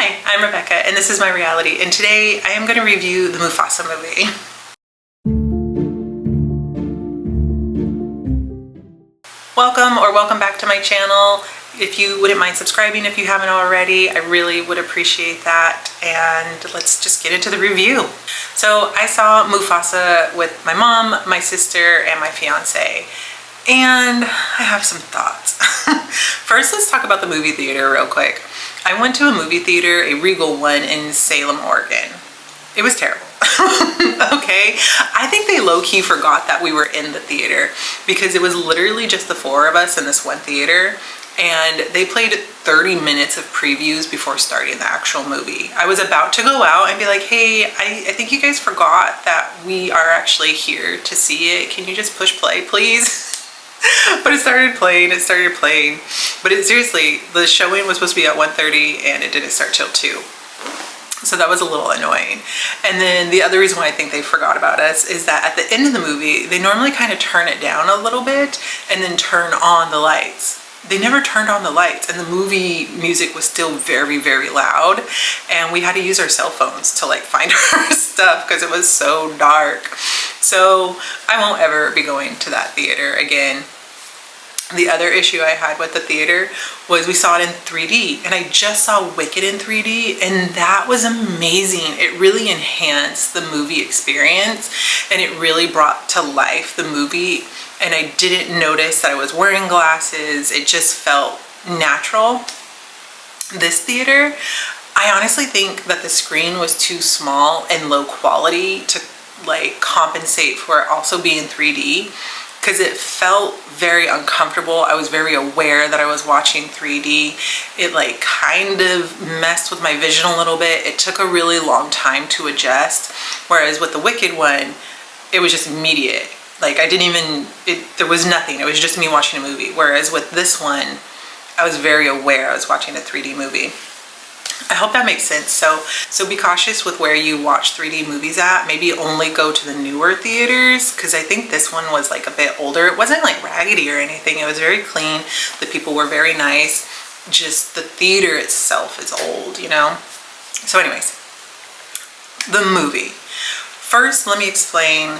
Hi, I'm Rebecca, and this is my reality, and today I am going to review the Mufasa movie. Welcome back to my channel. If you wouldn't mind subscribing if you haven't already, I really would appreciate that. And let's just get into the review. So I saw Mufasa with my mom, my sister, and my fiance. And I have some thoughts. First, let's talk about the movie theater real quick. I went to a movie theater, a Regal one in Salem, Oregon. It was terrible. Okay, I think they low-key forgot that we were in the theater because it was literally just the four of us in this one theater, and they played 30 minutes of previews before starting the actual movie. I was about to go out and be like, hey, I think you guys forgot that we are actually here to see it. Can you just push play, please? But it started playing. But seriously, the showing was supposed to be at 1:30 and it didn't start till 2. So that was a little annoying. And then the other reason why I think they forgot about us is that at the end of the movie, they normally kind of turn it down a little bit and then turn on the lights. They never turned on the lights, and the movie music was still very, very loud, and we had to use our cell phones to like find our stuff because it was so dark. So I won't ever be going to that theater again. The other issue I had with the theater was we saw it in 3D, and I just saw Wicked in 3D, and that was amazing. It really enhanced the movie experience, and it really brought to life the movie, and I didn't notice that I was wearing glasses. It just felt natural. This theater, I honestly think that the screen was too small and low quality to like compensate for it also being 3D. Because it felt very uncomfortable. I was very aware that I was watching 3D. It like kind of messed with my vision a little bit. It took a really long time to adjust. Whereas with the Wicked one, it was just immediate. Like I didn't even, there was nothing. It was just me watching a movie. Whereas with this one, I was very aware I was watching a 3D movie. I hope that makes sense. So be cautious with where you watch 3D movies at. Maybe only go to the newer theaters, because I think this one was like a bit older. It wasn't like raggedy or anything. It was very clean. The people were very nice. Just the theater itself is old, you know? So anyways, the movie. First, let me explain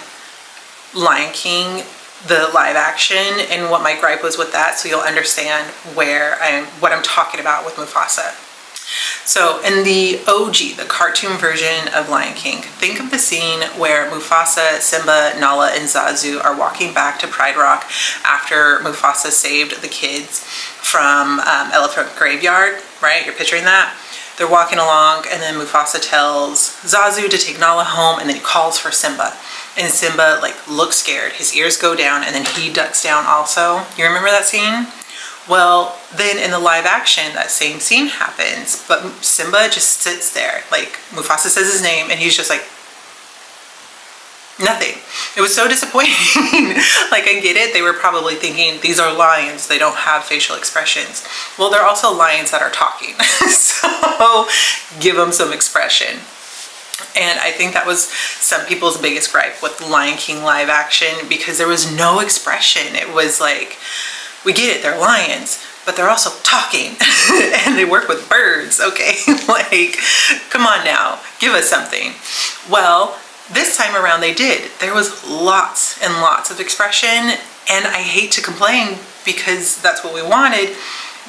Lion King, the live action, and what my gripe was with that, so you'll understand what I'm talking about with Mufasa. So in the OG, the cartoon version of Lion King, think of the scene where Mufasa, Simba, Nala, and Zazu are walking back to Pride Rock after Mufasa saved the kids from Elephant Graveyard, right? You're picturing that? They're walking along, and then Mufasa tells Zazu to take Nala home, and then he calls for Simba. And Simba like looks scared, his ears go down, and then he ducks down also. You remember that scene? Well, then in the live action, that same scene happens, but Simba just sits there. Like, Mufasa says his name, and he's just like, nothing. It was so disappointing. Like, I get it. They were probably thinking, these are lions. They don't have facial expressions. Well, they're also lions that are talking. So, give them some expression. And I think that was some people's biggest gripe with Lion King live action, because there was no expression. It was like, we get it, they're lions, but they're also talking and they work with birds, okay? Like, come on now, give us something. Well, this time around they did. There was lots and lots of expression, and I hate to complain because that's what we wanted,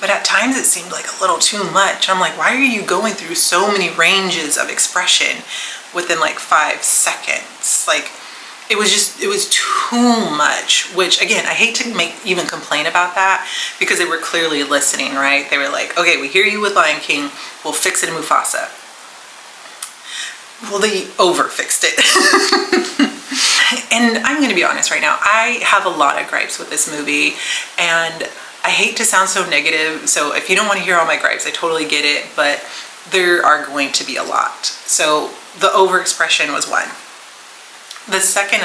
but at times it seemed like a little too much. I'm like, why are you going through so many ranges of expression within like 5 seconds? Like, it was too much, which again, I hate to even complain about that, because they were clearly listening, right? They were like, okay, we hear you with Lion King, we'll fix it in Mufasa. Well, they over-fixed it. And I'm gonna be honest right now, I have a lot of gripes with this movie, and I hate to sound so negative, so if you don't want to hear all my gripes, I totally get it, but there are going to be a lot. So the over-expression was one. The second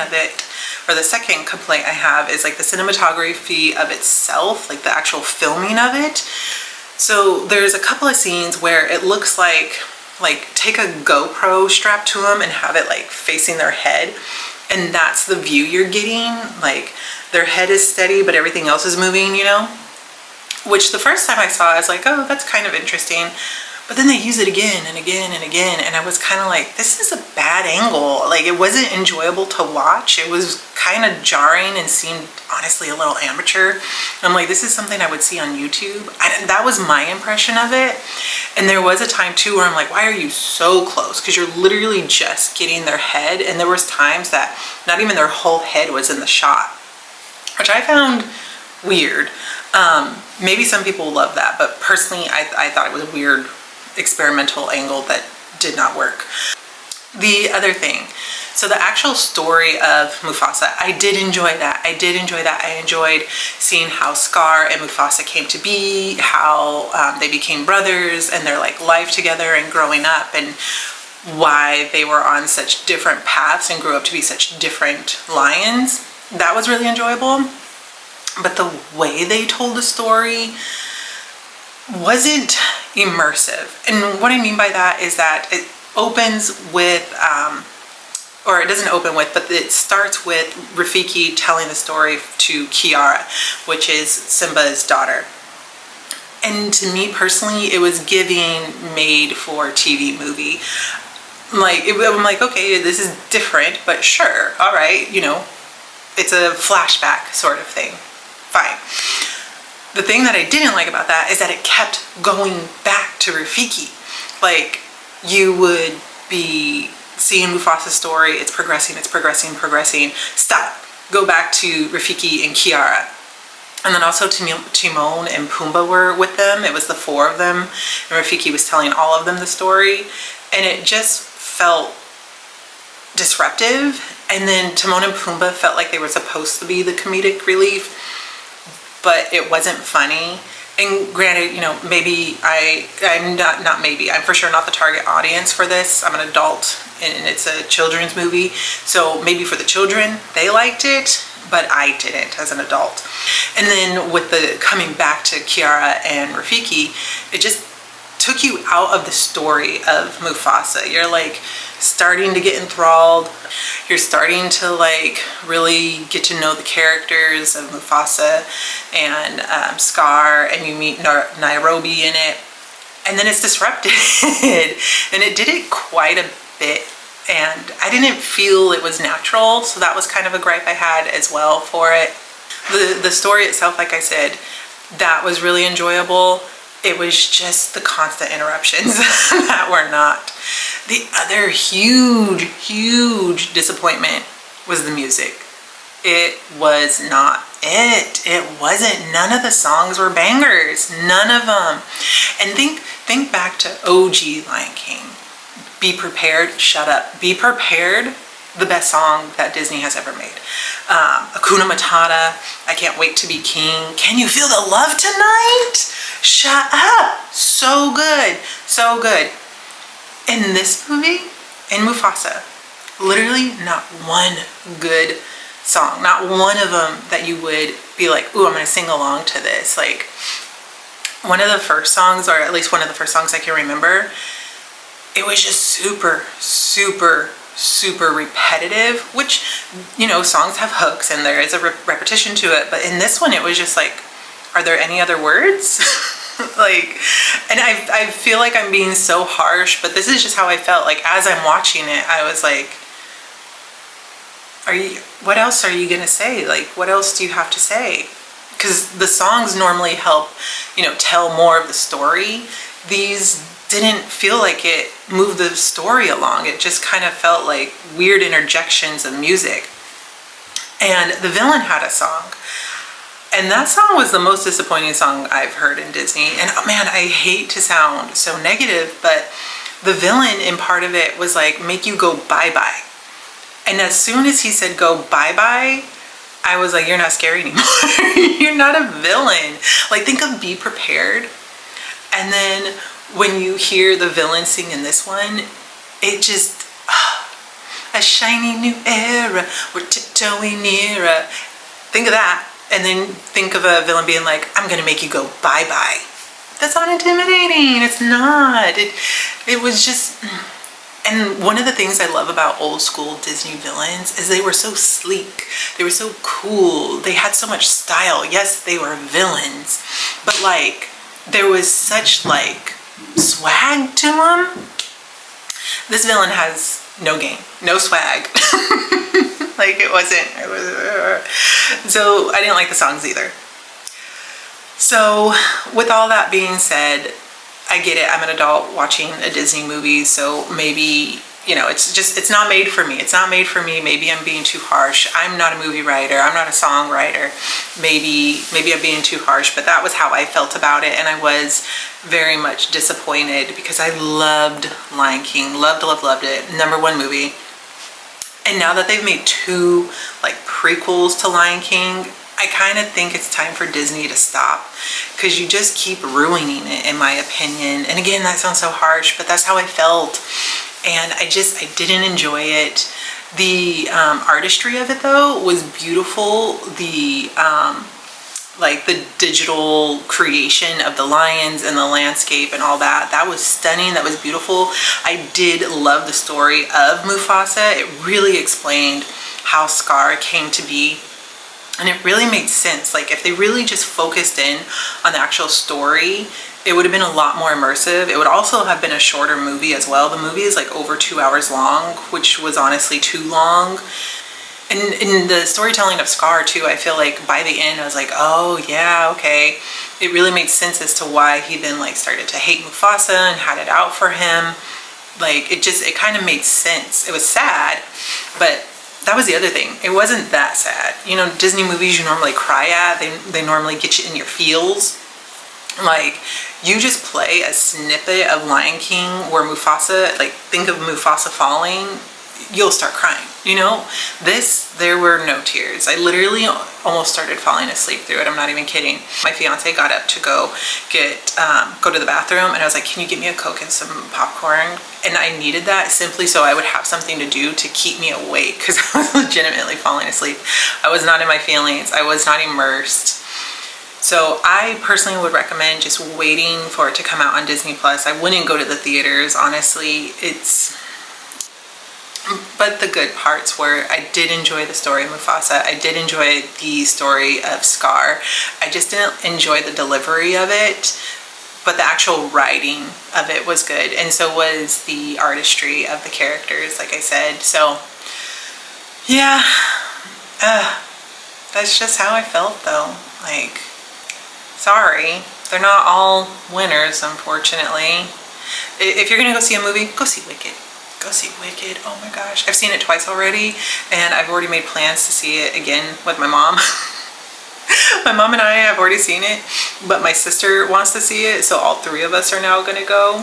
complaint I have is like the cinematography of itself, like the actual filming of it. So there's a couple of scenes where it looks like take a GoPro strap to them and have it like facing their head, and that's the view you're getting. Like their head is steady, but everything else is moving, you know? Which the first time I saw, I was like, oh, that's kind of interesting. But then they use it again and again and again, and I was kind of like, this is a bad angle. Like, it wasn't enjoyable to watch. It was kind of jarring and seemed honestly a little amateur. I'm like, this is something I would see on YouTube. That was my impression of it. And there was a time too where I'm like, why are you so close? Because you're literally just getting their head, and there was times that not even their whole head was in the shot, which I found weird. Maybe some people love that, but personally I thought it was a weird experimental angle that did not work. The other thing, so the actual story of Mufasa, I did enjoy that. I enjoyed seeing how Scar and Mufasa came to be, how they became brothers and their like life together and growing up, and why they were on such different paths and grew up to be such different lions. That was really enjoyable. But the way they told the story wasn't immersive. And what I mean by that is that it opens with, or it doesn't open with, but it starts with Rafiki telling the story to Kiara, which is Simba's daughter. And to me personally, it was giving made for TV movie. Like, I'm like, okay, this is different, but sure, all right, you know, it's a flashback sort of thing. Fine. The thing that I didn't like about that is that it kept going back to Rafiki. Like, you would be seeing Mufasa's story, it's progressing, stop, go back to Rafiki and Kiara. And then also Timon and Pumbaa were with them. It was the four of them, and Rafiki was telling all of them the story, and it just felt disruptive. And then Timon and Pumbaa felt like they were supposed to be the comedic relief, but it wasn't funny. And granted, you know, maybe I'm for sure not the target audience for this. I'm an adult and it's a children's movie. So maybe for the children, they liked it, but I didn't as an adult. And then with the coming back to Kiara and Rafiki, it just took you out of the story of Mufasa. You're like starting to get enthralled. You're starting to like really get to know the characters of Mufasa and Scar, and you meet Nairobi in it, and then it's disrupted. And it did it quite a bit, and I didn't feel it was natural, so that was kind of a gripe I had as well for it. The story itself, like I said, that was really enjoyable. It was just the constant interruptions that were not. The other huge disappointment was the music. It was not it. It wasn't. None of the songs were bangers. None of them. And think back to OG Lion King. Be Prepared, shut up. Be Prepared, the best song that Disney has ever made. Hakuna Matata, I Can't Wait to Be King. Can You Feel the Love Tonight? Shut up. So good. So good. In this movie, in Mufasa, literally not one good song. Not one of them that you would be like, ooh, I'm going to sing along to this. Like, one of the first songs, or at least one of the first songs I can remember, it was just super repetitive, which, you know, songs have hooks and there is a repetition to it. But in this one, it was just like, are there any other words? Like, and I feel like I'm being so harsh, but this is just how I felt. Like, as I'm watching it, I was like, what else are you gonna say? Like, what else do you have to say? Because the songs normally help, you know, tell more of the story. These didn't feel like it moved the story along. It just kind of felt like weird interjections of music. And the villain had a song. And that song was the most disappointing song I've heard in Disney. And oh man, I hate to sound so negative, but the villain in part of it was like, make you go bye-bye. And as soon as he said go bye-bye, I was like, you're not scary anymore. You're not a villain. Like, think of Be Prepared. And then when you hear the villain sing in this one, it just, a shiny new era, we're tiptoeing nearer. Think of that. And then think of a villain being like, I'm gonna make you go bye-bye. That's not intimidating. It's not. It was just, and one of the things I love about old school Disney villains is they were so sleek. They were so cool. They had so much style. Yes, they were villains, but like, there was such like swag to him. This villain has no game, no swag. Like it was. So I didn't like the songs either. So with all that being said, I get it. I'm an adult watching a Disney movie, so maybe, you know, it's not made for me. It's not made for me. Maybe I'm being too harsh. I'm not a movie writer. I'm not a songwriter. Maybe I'm being too harsh, but that was how I felt about it. And I was very much disappointed because I loved Lion King. Loved it. #1 movie. And now that they've made 2 like prequels to Lion King, I kind of think it's time for Disney to stop, because you just keep ruining it, in my opinion. And again, that sounds so harsh, but that's how I felt. And I didn't enjoy it. The artistry of it though was beautiful. The like the digital creation of the lions and the landscape and all that, that was stunning. That was beautiful. I did love the story of Mufasa. It really explained how Scar came to be. And it really made sense. Like if they really just focused in on the actual story, it would have been a lot more immersive. It would also have been a shorter movie as well. The movie is like over 2 hours long, which was honestly too long. And in the storytelling of Scar too, I feel like by the end I was like, oh yeah, okay. It really made sense as to why he then like started to hate Mufasa and had it out for him. Like it kind of made sense. It was sad, but that was the other thing. It wasn't that sad. You know, Disney movies you normally cry at, they normally get you in your feels. Like, you just play a snippet of Lion King where Mufasa, like, think of Mufasa falling, you'll start crying, you know? There were no tears. I literally almost started falling asleep through it. I'm not even kidding. My fiance got up to go to the bathroom, and I was like, can you get me a Coke and some popcorn? And I needed that simply so I would have something to do to keep me awake, because I was legitimately falling asleep. I was not in my feelings. I was not immersed. So I personally would recommend just waiting for it to come out on Disney Plus. I wouldn't go to the theaters, honestly. But the good parts were, I did enjoy the story of Mufasa. I did enjoy the story of Scar. I just didn't enjoy the delivery of it, but the actual writing of it was good. And so was the artistry of the characters, like I said. So yeah, that's just how I felt though. Like, sorry, they're not all winners, unfortunately. If you're gonna go see a movie, go see Wicked. Go see Wicked. Oh my gosh, I've seen it twice already, and I've already made plans to see it again with my mom. My mom and I have already seen it, but my sister wants to see it, so all 3 of us are now gonna go.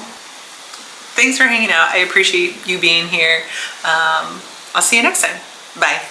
Thanks for hanging out. I appreciate you being here. I'll see you next time. Bye.